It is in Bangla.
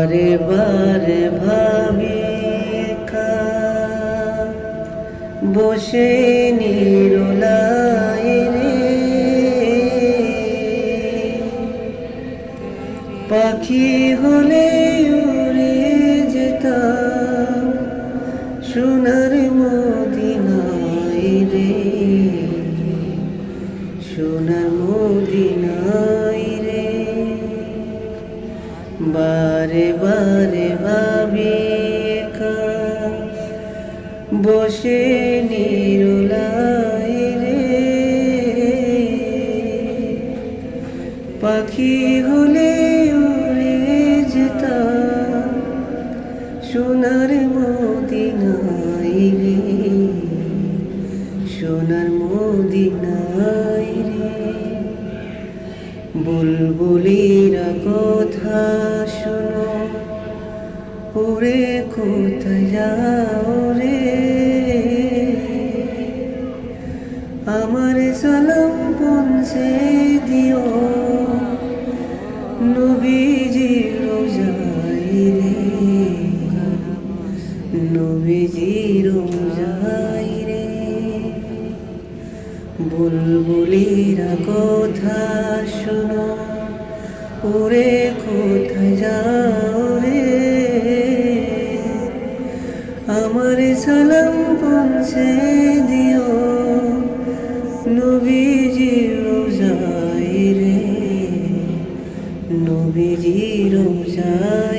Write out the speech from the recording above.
বারে বারে ভাবি একা বসে নিরলায় রে, পাখি হলে উড়ে যেতাম সোনার মদিনায় রে, সোনার মদিনায় রে। বারে বারে ভাবি একা বসে নিরলায় রে, পাখি হলে উড়ে যেতাম সোনার মদিনায় রে, সোনার মদিনায় রে। বুলবুলিরা কথা শোনো, ওরে কোথায় যাও রে, আমার সালাম পৌঁছে দিও নবীজির রোজায় রে, নবীজির রোজায় রে। বুলবুলিরা কথা শোনো, ওরে কোথায় যাও রে, আমার সালাম পৌঁছে দিও নবীজির রোজায় রে, নবীজির রোজায়।